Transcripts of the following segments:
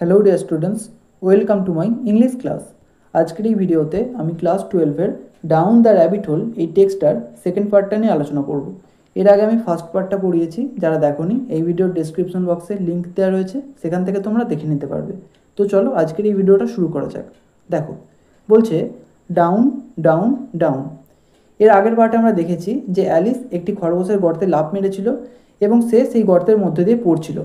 Hello dear students, welcome to my English class. আজকের এই ভিডিওতে আমি ক্লাস 12-এর ডাউন দ্য র্যাবিট হোল এই টেক্সটার সেকেন্ড পার্টটা নিয়ে আলোচনা করব। এর আগে আমি ফার্স্ট পার্টটা পড়িয়েছি, যারা দেখোনি এই ভিডিওর ডেসক্রিপশন বক্সে লিঙ্ক দেওয়া রয়েছে, সেখান থেকে তোমরা দেখে নিতে পারবে। তো চলো আজকের এই ভিডিওটা শুরু করা যাক। দেখো, বলছে ডাউন ডাউন ডাউন। এর আগের পার্টে আমরা দেখেছি যে অ্যালিস একটি খরগোশের গর্তে লাফ মেরেছিল এবং সে সেই গর্তের মধ্যে দিয়ে পড়ছিল।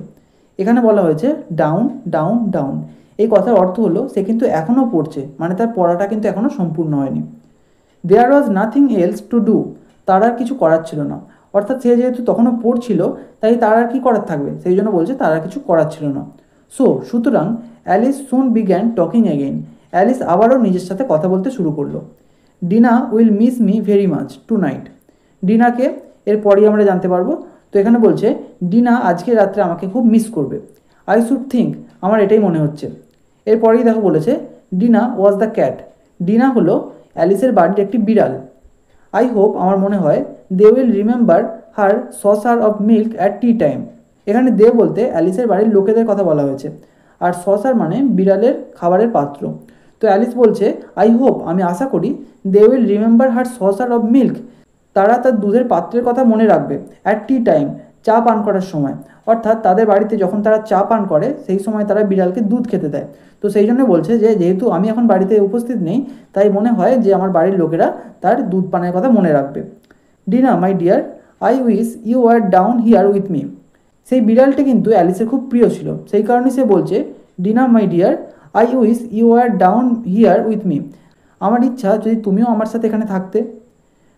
এখানে বলা হয়েছে ডাউন ডাউন ডাউন। এই কথার অর্থ হলো সে কিন্তু এখনও পড়ছে, মানে তার পড়াটা কিন্তু এখনও সম্পূর্ণ হয়নি। There was nothing else to do, তার আর কিছু করার ছিল না। অর্থাৎ সে যেহেতু তখনও পড়ছিল, তাই তার আর কি করার থাকবে, সেই জন্য বলছে তার আর কিছু করার ছিল না। সুতরাং Alice soon began talking again. Alice আবারও নিজের সাথে কথা বলতে শুরু করলো। Dinah will miss me very much tonight. ডিনাকে এরপরই আমরা জানতে পারবো। তো এখানে বলছে ডিনা আজকে রাত্রে আমাকে খুব মিস করবে। আই শুড থিঙ্ক, আমার এটাই মনে হচ্ছে। এরপরেই দেখো বলেছে dinner was the cat. Dinner হলো অ্যালিসের বাড়ির একটি বিড়াল। আই হোপ, আমার মনে হয়, they will remember her saucer of milk at tea time. এখানে দে বলতে অ্যালিসের বাড়ির লোকেদের কথা বলা হয়েছে, আর সসার মানে বিড়ালের খাবারের পাত্র। তো অ্যালিস বলছে আই হোপ, আমি আশা করি, they will remember her saucer of milk, তারা তার দুধের পাত্রের কথা মনে রাখবে, অ্যাট টি টাইম, চা পান করার সময়। অর্থাৎ তাদের বাড়িতে যখন তারা চা পান করে সেই সময় তারা বিড়ালকে দুধ খেতে দেয়। তো সেই জন্য বলছে যে যেহেতু আমি এখন বাড়িতে উপস্থিত নেই, তাই মনে হয় যে আমার বাড়ির লোকেরা তার দুধ পানের কথা মনে রাখবে। Dinah my dear, I wish you are down here with me. সেই বিড়ালটি কিন্তু অ্যালিসের খুব প্রিয় ছিল, সেই কারণে সে বলছে Dinah my dear, I wish you are down here with me. আমার ইচ্ছা যদি তুমিও আমার সাথে এখানে থাকতে।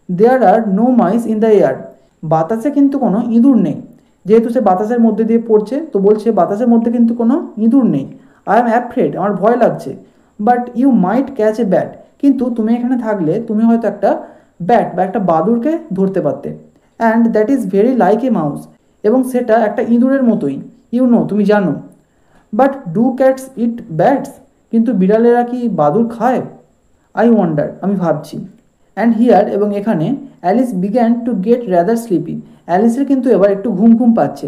There are no mice in the air. বাতাসে কিন্তু কোনো ইঁদুর নেই। যেহেতু সে বাতাসের মধ্যে দিয়ে পড়ছে, তো বলছে বাতাসের মধ্যে কিন্তু কোনো ইঁদুর নেই। আই এম অ্যাফ্রেড, আমার ভয় লাগছে। But you might catch a bat, কিন্তু তুমি এখানে থাকলে তুমি হয়তো একটা ব্যাট বা একটা বাদুড়কে ধরতে পারতে। And that is very like a mouse, এবং সেটা একটা ইঁদুরের মতোই। ইউ নো, তুমি জানো। But do cats eat bats, কিন্তু বিড়ালেরা কি বাদুড় খায়? আই ওয়ান্ডার, আমি ভাবছি। অ্যান্ড হিয়ার, এবং এখানে, Alice began to get rather sleepy. অ্যালিসের কিন্তু এবার একটু ঘুম ঘুম পাচ্ছে।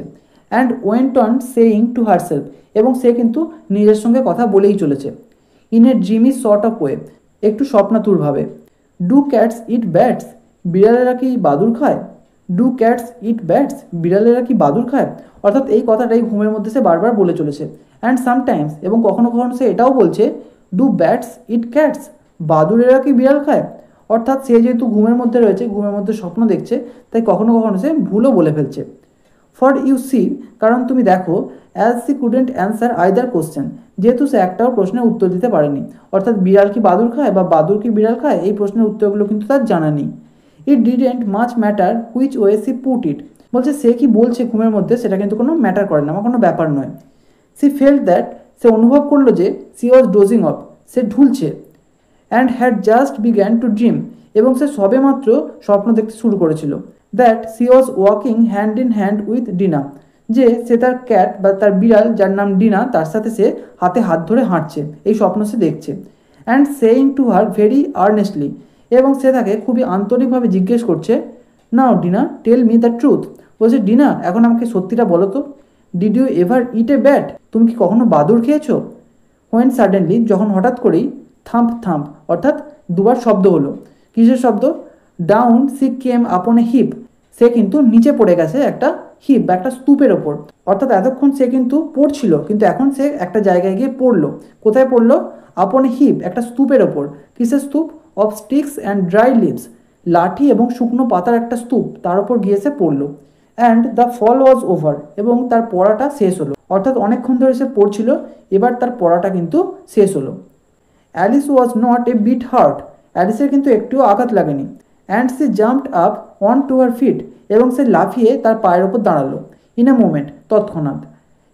And went on saying to herself, এবং সে কিন্তু নিজের সঙ্গে কথা বলেই চলেছে। In a dreamy sort of way, একটু স্বপ্নাতুরভাবে। ডু ক্যাটস ইট ব্যাটস, বিড়ালেরা কি বাদুড় খায়? ডু ক্যাটস ইট ব্যাটস, বিড়ালেরা কি বাদুড় খায়? অর্থাৎ এই কথাটাই ঘুমের মধ্যে সে বারবার বলে চলেছে। অ্যান্ড সামটাইমস, এবং কখনো কখনো সে এটাও বলছে ডু ব্যাটস ইট ক্যাটস, বাদুড়েরা কি বিড়াল খায়? অর্থাৎ সে যেহেতু ঘুমের মধ্যে রয়েছে, ঘুমের মধ্যে স্বপ্ন দেখছে, তাই কখনো কখনো সে ভুলও বলে ফেলছে। ফর ইউ সি, কারণ তুমি দেখো, as she couldn't answer either question, যেহেতু সে একটাও প্রশ্নের উত্তর দিতে পারেনি। অর্থাৎ বিড়াল কি বাদুড় খায় বা বাদুড় কি বিড়াল খায়, এই প্রশ্নের উত্তরগুলো কিন্তু তার জানা নেই। It didn't much matter which way she put it, বলছে সে কি বলছে ঘুমের মধ্যে সেটা কিন্তু কোনো ম্যাটার করে না, আমার কোনো ব্যাপার নয়। সি ফেল্ট দ্যাট, সে অনুভব করলো যে সি ওয়াজ ডোজিং অফ, সে ঢুলছে। And had just begun to dream, এবং সে সবেমাত্র স্বপ্ন দেখতে শুরু করেছিল। That she was walking hand in hand with Dinah, যে সে তার ক্যাট বা তার বিড়াল যার নাম ডিনা, তার সাথে সে হাতে হাত ধরে হাঁটছে, এই স্বপ্ন সে দেখছে। And saying to her very earnestly, এবং সে তাকে খুবই আন্তরিকভাবে জিজ্ঞেস করছে, now Dinah tell me the truth, বলছে ডিনা এখন আমাকে সত্যিটা বলো তো। Did you ever eat a bat, তুমি কি কখনো বাদুড় খেয়েছো? হোয়েন সাডেনলি, যখন হঠাৎ করেই, থাম্প থাম্প, অর্থাৎ দুবার শব্দ হলো। কিসের শব্দ? ডাউন সি কেম আপন এ হিপ, সে কিন্তু নিচে পড়ে গেছে একটা হিপ বা একটা স্তূপের ওপর। অর্থাৎ এতক্ষণ সে কিন্তু পড়ছিল, কিন্তু এখন সে একটা জায়গায় গিয়ে পড়লো। কোথায় পড়লো? আপন এ হিপ, একটা স্তূপের ওপর। কিসের স্তূপ? Of sticks and dry leaves, লাঠি এবং শুকনো পাতার একটা স্তূপ, তার উপর গিয়ে সে পড়লো। And the fall was over, এবং তার পড়াটা শেষ হলো। অর্থাৎ অনেকক্ষণ ধরে সে পড়ছিল, এবার তার পড়াটা কিন্তু শেষ হলো। Alice was not a bit hurt, অ্যালিসের কিন্তু একটুও আঘাত লাগেনি। And she jumped up on to her feet, এবং সে লাফিয়ে তার পায়ের ওপর দাঁড়ালো। ইন এ মোমেন্ট, তৎক্ষণাৎ।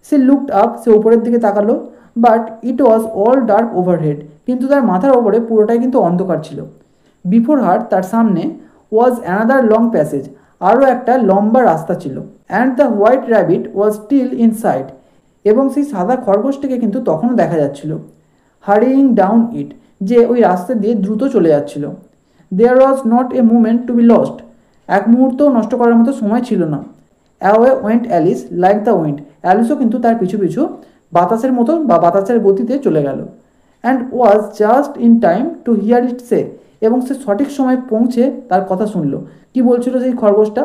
সে লুকড আপ, সে উপরের দিকে তাকালো। But it was all dark overhead, কিন্তু তার মাথার ওপরে পুরোটাই কিন্তু অন্ধকার ছিল। বিফোর হার, তার সামনে, ওয়াজ অ্যানাদার লং প্যাসেজ, আরও একটা লম্বা রাস্তা ছিল। And the white rabbit was still in sight, এবং সেই সাদা খরগোশটিকে কিন্তু তখনও দেখা যাচ্ছিল। হারিং ডাউন ইট, যে ওই রাস্তা দিয়ে দ্রুত চলে যাচ্ছিল। There was not a moment to be lost, এক মুহূর্তও নষ্ট করার মতো সময় ছিল না। Away went Alice like the wind, অ্যালিসও কিন্তু তার পিছু পিছু বাতাসের মতো বা বাতাসের গতিতে চলে গেল। And was just in time to hear it say, এবং সে সঠিক সময় পৌঁছে তার কথা শুনল। কি বলছিল সেই খরগোশটা?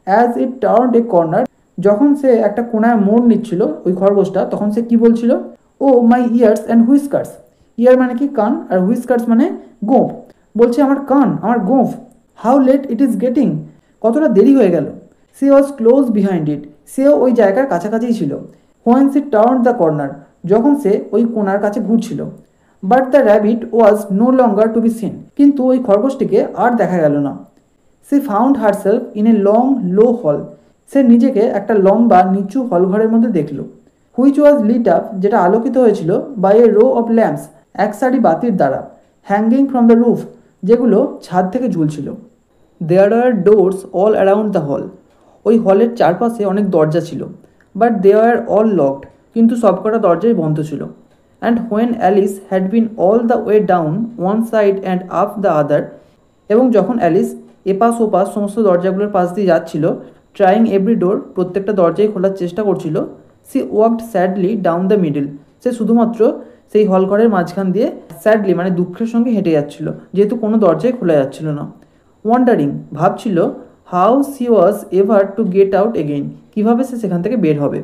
As it turned a corner, যখন সে একটা কোনায় মোড় নিচ্ছিল ওই খরগোশটা, তখন সে কি বলছিল? ও মাই ইয়ার্স অ্যান্ড হুইস্কার্স। ইয়ার মানে কি? কান, আর হুইস্কার্স মানে গোঁফ। বলছে আমার কান, আমার গোঁফ। How late it is getting, কতটা দেরি হয়ে গেল। She was close behind it, সেও ওই জায়গার কাছাকাছিই ছিল। When she turned the corner, যখন সে ওই কোনার কাছে ঘুরছিল। But the rabbit was no longer to be seen, কিন্তু ওই খরগোশটিকে আর দেখা গেল না। She found herself in a long low hall, সে নিজেকে একটা লম্বা নিচু হলঘরের মধ্যে দেখল। হুইচ ওয়াজ লিট আপ, যেটা আলোকিত হয়েছিল, by a row of lamps, এক সারি বাতির দ্বারা, হ্যাঙ্গিং ফ্রম দ্য রুফ, যেগুলো ছাদ থেকে ঝুলছিল। There are doors all around the hall, ওই হলের চারপাশে অনেক দরজা ছিল। But they are all locked, কিন্তু সবকটা দরজাই বন্ধ ছিল। And when Alice had been all the way down one side and up the other, এবং যখন অ্যালিস এপাশ ওপাশ সমস্ত দরজাগুলোর পাশ দিয়ে যাচ্ছিল, ট্রাইং এভরি ডোর, প্রত্যেকটা দরজাই খোলার চেষ্টা করছিল, she walked sadly down the middle, সে শুধুমাত্র সেই হলঘরের মাঝখান দিয়ে স্যাডলি মানে দুঃখের সঙ্গে হেঁটে যাচ্ছিল, যেহেতু কোনো দরজাই খোলা যাচ্ছিল না। ওয়ান্ডারিং, ভাবছিল, how C was ever two get out again, কীভাবে সে সেখান থেকে বের হবে।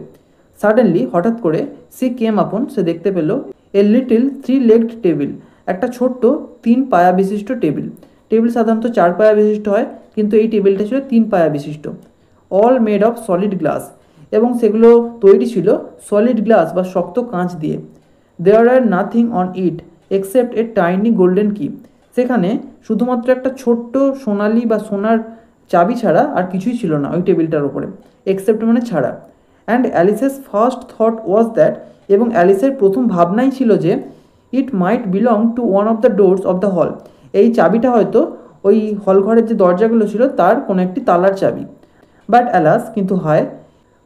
সাডেনলি, হঠাৎ করে, সি কেম আপন, সে দেখতে পেল এ লিটিল 3-legged টেবিল, একটা ছোট্ট 3 পায়া বিশিষ্ট টেবিল। টেবিল সাধারণত 4 পায়া বিশিষ্ট হয়, কিন্তু এই টেবিলটা ছিল 3 পায়া বিশিষ্ট। All made of solid glass, এবং সেগুলো তৈরি ছিল সলিড গ্লাস বা শক্ত কাঁচ দিয়ে। There are nothing on it except a tiny golden key, সেখানে শুধুমাত্র একটা ছোট্ট সোনালি বা সোনার চাবি ছাড়া আর কিছুই ছিল না ওই টেবিলটার ওপরে। এক্সেপ্ট মানে ছাড়া। And Alice's first thought was that, এবং অ্যালিসের প্রথম ভাবনাই ছিল যে it might belong to one of the doors of the hall, এই চাবিটা হয়তো ওই হলঘরের যে দরজাগুলো ছিল তার কোনো একটি তালার চাবি। বাট অ্যালাস, কিন্তু হায়,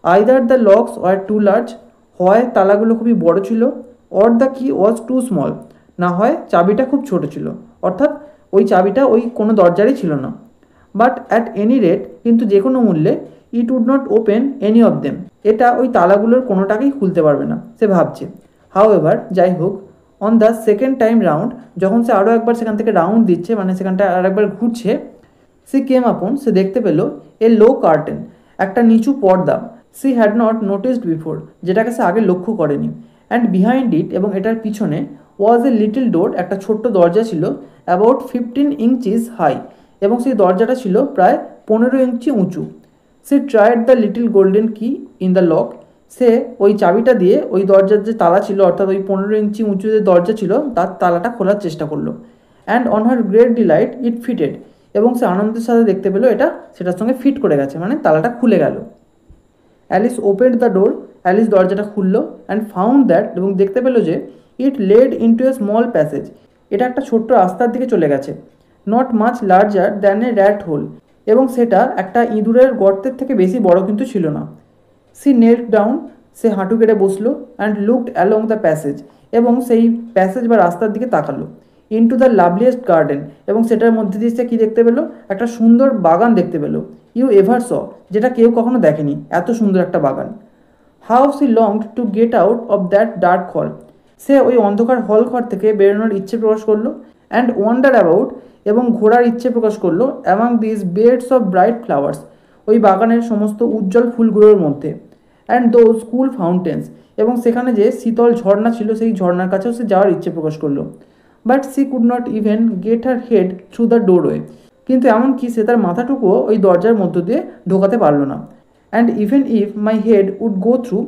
either the locks were too large, হয় তালাগুলো খুবই বড় ছিল, অর দ্য কি ওয়াজ টু স্মল, না হয় চাবিটা খুব ছোট ছিল, অর্থাৎ ওই চাবিটা ওই কোনো দরজারই ছিল না। বাট অ্যাট এনি রেট, কিন্তু যে কোনো মূল্যে, it would not open any of them, এটা ওই তালাগুলোর কোনোটাকেই খুলতে পারবে না, সে ভাবছে। হাউ এভার, যাই হোক, on the second time round, যখন সে আরও একবার সেখান থেকে রাউন্ড দিচ্ছে, মানে সেখানটা আর একবার ঘুরছে, সি কেম আপন, সে দেখতে পেল এ লো কার্টেন, একটা নিচু পর্দা, she had not noticed before, যেটাকে সে আগে লক্ষ্য করেনি। অ্যান্ড বিহাইন্ড ইট, এবং এটার পিছনে, ওয়াজ এ লিটল ডোর, একটা ছোট্ট দরজা ছিল, অ্যাবাউট 15 ইঞ্চিস হাই, এবং সেই দরজাটা ছিল প্রায় 15 ইঞ্চি উঁচু। সে ট্রাইড দ্য লিটল গোল্ডেন কি ইন দ্য লক, সে ওই চাবিটা দিয়ে ওই দরজার যে তালা ছিল, অর্থাৎ ওই 15 ইঞ্চি উঁচু যে দরজা ছিল তার তালাটা খোলার চেষ্টা করলো। And on her great delight it fitted, এবং সে আনন্দের সাথে দেখতে পেলো এটা সেটার সঙ্গে ফিট করে গেছে, মানে তালাটা খুলে গেল। Alice opened the door, Alice দরজাটা খুললো। অ্যান্ড ফাউন্ড দ্যাট, এবং দেখতে পেলো যে ইট lead into a small passage, এটা একটা ছোট্ট রাস্তার দিকে চলে গেছে। Not much larger than a rat hole, এবং সেটা একটা ইঁদুরের গর্তের থেকে বেশি বড় কিন্তু ছিল না। সি নেল্ট ডাউন, সে হাঁটু কেটে বসলো। And looked along the passage, এবং সেই প্যাসেজ বা রাস্তার দিকে তাকালো। ইন্টু দ্য লাভলিয়েস্ট গার্ডেন, এবং সেটার মধ্যে দিয়ে সে কী দেখতে পেলো? একটা সুন্দর বাগান দেখতে পেলো। ইউ এভার স, যেটা কেউ কখনো দেখেনি, এত সুন্দর একটা বাগান। How she longed to get out of that dark hall, সে ওই অন্ধকার হল ঘর থেকে বেরোনোর ইচ্ছে প্রকাশ করলো। অ্যান্ড ওয়ান্ডার অ্যাবাউট, এবং ঘোরার ইচ্ছে প্রকাশ করলো, among this beds of bright flowers, ওই বাগানের সমস্ত উজ্জ্বল ফুলগুলোর মধ্যে। অ্যান্ড দোজ কুল ফাউন্টেন্স, এবং সেখানে যে শীতল ঝর্ণা ছিল সেই ঝর্ণার কাছেও সে যাওয়ার ইচ্ছে প্রকাশ করলো। But C could not even gate her head through the doorway, কিন্তু এমনকি সে তার মাথাটুকুও ওই দরজার মধ্য দিয়ে ঢোকাতে পারলো না। And even if my head would go through,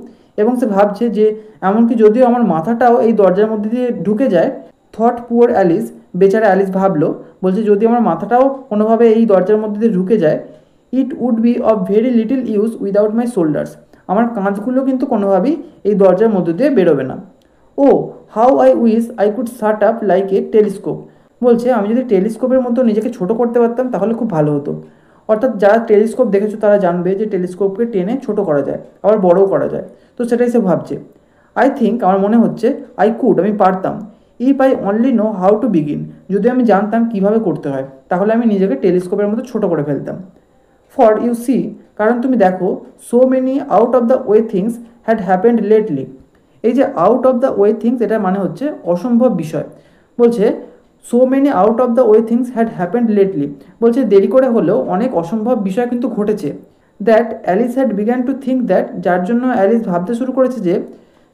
এবং সে ভাবছে যে এমনকি যদিও আমার মাথাটাও এই দরজার মধ্যে দিয়ে ঢুকে যায়, থট পুয়ার অ্যালিস, বেচারা অ্যালিস ভাবলো, বলছে যদি আমার মাথাটাও কোনোভাবে এই দরজার মধ্যে দিয়ে ঢুকে যায়, it would be of very little use without my shoulders, আমার কাঁধগুলো কিন্তু কোনোভাবেই এই দরজার মধ্যে দিয়ে বেরোবে না। Oh how I wish I could shut up like a telescope, বলছে আমি যদি টেলিস্কোপের মতো নিজেকে ছোট করতে পারতাম তাহলে খুব ভালো হতো। অর্থাৎ যারা টেলিস্কোপ দেখেছো তারা জানবে যে টেলিস্কোপকে টেনে ছোট করা যায়, আবার বড়ও করা যায়। তো সেটাই সে ভাবছে। আই থিঙ্ক, আমার মনে হচ্ছে, আই কুড, আমি পারতাম, if I only know how to begin, যদি আমি জানতাম কিভাবে করতে হয়, তাহলে আমি নিজেকে টেলিস্কোপের মতো ছোট করে ফেলতাম। ফর ইউ সি, কারণ তুমি দেখো, so many out of the way things had happened lately, এই যে out of the way things, এটা মানে হচ্ছে অসম্ভব বিষয়। বলছে so many out of the way things had happened lately, বলছে দেরি করে হলেও অনেক অসম্ভব বিষয় কিন্তু ঘটেছে। That Alice had begun to think that, যার জন্য অ্যালিস ভাবতে শুরু করেছে যে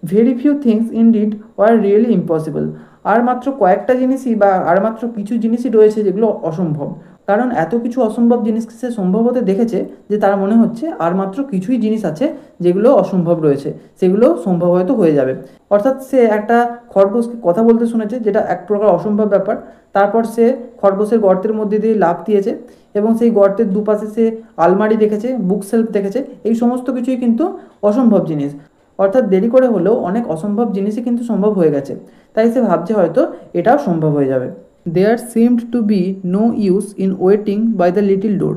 very few things indeed were really impossible, আর মাত্র কয়েকটা জিনিসই বা আর মাত্র কিছু জিনিসই রয়েছে যেগুলো অসম্ভব। কারণ এত কিছু অসম্ভব জিনিসকে সে সম্ভব হতে দেখেছে যে তার মনে হচ্ছে আর মাত্র কিছুই জিনিস আছে যেগুলো অসম্ভব রয়েছে, সেগুলো সম্ভব হয়তো হয়ে যাবে। অর্থাৎ সে একটা খরগোশকে কথা বলতে শুনেছে, যেটা এক প্রকার অসম্ভব ব্যাপার। তারপর সে খরগোশের গর্তের মধ্যে দিয়ে লাফ দিয়েছে এবং সেই গর্তের দুপাশে সে আলমারি দেখেছে, বুক সেলফ দেখেছে, এই সমস্ত কিছুই কিন্তু অসম্ভব জিনিস। অর্থাৎ দেরি করে হলেও অনেক অসম্ভব জিনিসই কিন্তু সম্ভব হয়ে গেছে, তাই সে ভাবছে হয়তো এটাও সম্ভব হয়ে যাবে। There seemed to be no use in waiting by the little door.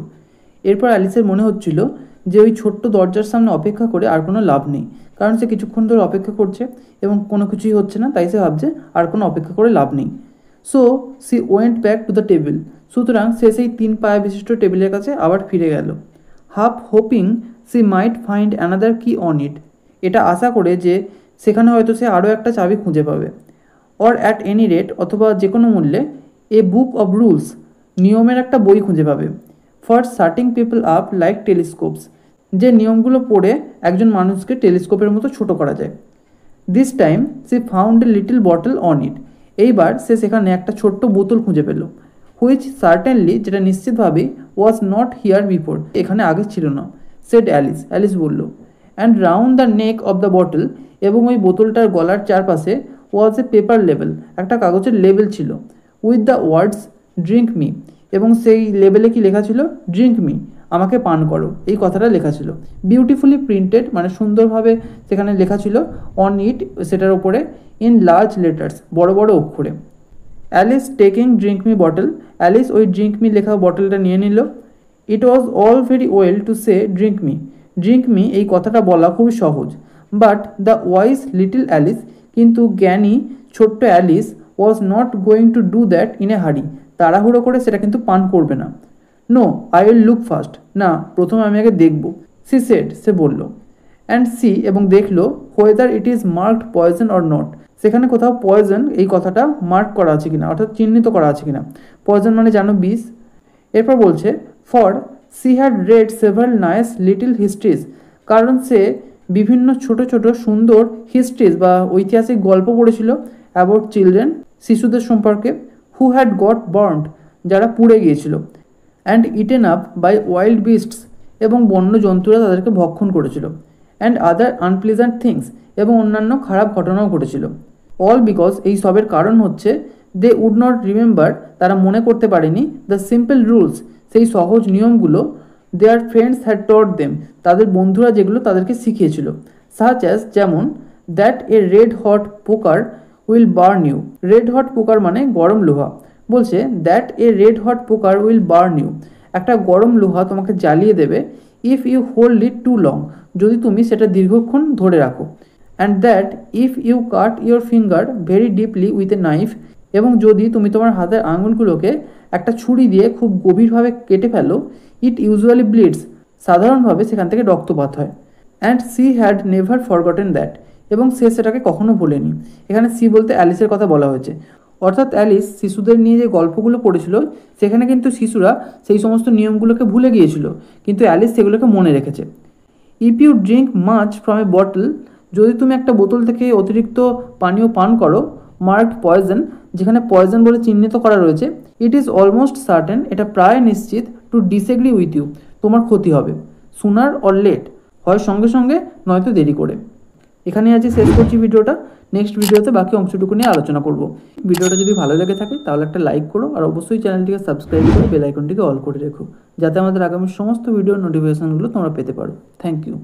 এরপর অ্যালিসের মনে হচ্ছিল যে ওই ছোট্ট দরজার সামনে অপেক্ষা করে আর কোনো লাভ নেই, কারণ সে কিছুক্ষণ ধরে অপেক্ষা করছে এবং কোনো কিছুই হচ্ছে না, তাই সে ভাবছে আর কোনো অপেক্ষা করে লাভ নেই। So she went back to the table, সুতরাং সে সেই 3 পায়া বিশিষ্ট টেবিলের কাছে আবার ফিরে গেল। হাফ হোপিং সি মাইট ফাইন্ড অ্যানাদার কি অন ইট, এটা আশা করে যে সেখানে হয়তো সে আরও একটা চাবি খুঁজে পাবে। অর অ্যাট এনি রেট, অথবা যে কোনো মূল্যে এ বুক অব রুলস, নিয়মের একটা বই খুঁজে পাবে। ফর শার্টিং পিপল আপ লাইক টেলিস্কোপস, যে নিয়মগুলো পড়ে একজন মানুষকে টেলিস্কোপের মতো ছোট করা যায়। This time she found a little bottle on it, এইবার সে সেখানে একটা ছোট্ট বোতল খুঁজে পেল। হুইচ সার্টেনলি, যেটা নিশ্চিতভাবেই ওয়াজ নট হিয়ার বিফোর, এখানে আগে ছিল না। সেড অ্যালিস, অ্যালিস বলল। And round the neck of the bottle, এবং ওই বোতলটার গলার চারপাশে ওয়াজ এ পেপার লেবেল, একটা কাগজের লেবেল ছিল। With the words drink me, এবং সেই লেবেলে কি লেখা ছিল, ড্রিঙ্ক মি, আমাকে পান করো, এই কথাটা লেখা ছিল। বিউটিফুলি প্রিন্টেড, মানে সুন্দরভাবে সেখানে লেখা ছিল। অন ইট, সেটার ওপরে ইন লার্জ লেটার্স, বড় বড় অক্ষরে। Alice taking drink me bottle, Alice ওই ড্রিঙ্ক মি লেখা বটলটা নিয়ে নিল। It was all very well to say drink me, drink me এই কথাটা বলা খুবই সহজ। But the wise little Alice, কিন্তু জ্ঞানী ছোট্ট Alice was not going to do that in a hurry, তাড়াহুড়ো করে সেটা কিন্তু পান করবে না। No, I will look first, না প্রথমে আমি আগে দেখব। সি সেড, সে বলল। অ্যান্ড সি, এবং দেখলো, whether it is marked poison or not, সেখানে কোথাও পয়জন এই কথাটা মার্ক করা আছে কিনা, অর্থাৎ চিহ্নিত করা আছে কিনা। পয়জন মানে জানো বিষ। এরপর বলছে for she had red several nice little histories, কারণ সে বিভিন্ন ছোট ছোট সুন্দর হিস্ট্রিজ বা ঐতিহাসিক গল্প পড়েছিল অ্যাবাউট চিলড্রেন, শিশুদের সম্পর্কে। হু হ্যাড গট বার্নড, যারা পুড়ে গিয়েছিল। And eaten up by wild beasts, এবং বন্য জন্তুরা তাদেরকে ভক্ষণ করেছিল। অ্যান্ড আদার আনপ্লেজেন্ট থিংস, এবং অন্যান্য খারাপ ঘটনাও ঘটেছিল। অল বিকজ, এই সবের কারণ হচ্ছে দে উড নট রিমেম্বার, তারা মনে করতে পারেনি, দ্য সিম্পল রুলস, সেই সহজ নিয়মগুলো, their friends had taught them, তাদের বন্ধুরা যেগুলো তাদেরকে শিখিয়েছিল। সাচ অ্যাজ, যেমন, that a red hot poker will burn you, red hot poker মানে গরম লোহা। বলছে that a red hot poker will burn you, একটা গরম লোহা তোমাকে জ্বালিয়ে দেবে। If you hold it too long, যদি তুমি সেটা দীর্ঘক্ষণ ধরে রাখো। And that if you cut your finger very deeply with a knife, এবং যদি তুমি তোমার হাতের আঙুলগুলোকে একটা ছুরি দিয়ে খুব গভীরভাবে কেটে ফেলো, ইট ইউজুয়ালি ব্লিডস, সাধারণভাবে সেখান থেকে রক্তপাত হয়। And she had never forgotten that, এবং সে সেটাকে কখনো ভোলেনি। এখানে সি বলতে অ্যালিসের কথা বলা হয়েছে। অর্থাৎ অ্যালিস শিশুদের নিয়ে যে গল্পগুলো পড়েছিল সেখানে কিন্তু শিশুরা সেই সমস্ত নিয়মগুলোকে ভুলে গিয়েছিল, কিন্তু অ্যালিস সেগুলোকে মনে রেখেছে। If you drink much from a bottle, যদি তুমি একটা বোতল থেকে অতিরিক্ত পানীয় পান করো, মার্কড পয়জন, যেখানে পয়জন বলে চিহ্নিত করা রয়েছে, ইট ইজ অলমোস্ট সার্টেন, এটা প্রায় নিশ্চিত, টু ডিসএগ্রি উইথ ইউ, তোমার ক্ষতি হবে। সুনার অর লেট, হয় সঙ্গে সঙ্গে নয়তো দেরি করে। এখানে আজকে শেষ করছি ভিডিওটা। নেক্সট ভিডিওতে বাকি অংশটুকু নিয়ে আলোচনা করব। ভিডিওটা যদি ভালো লেগে থাকে তাহলে একটা লাইক করো, আর অবশ্যই চ্যানেলটিকে সাবস্ক্রাইব করে বেল আইকনটিকে অল করে রেখো, যাতে আমাদের আগামী সমস্ত ভিডিওর নোটিফিকেশনগুলো তোমরা পেতে পারো। Thank you.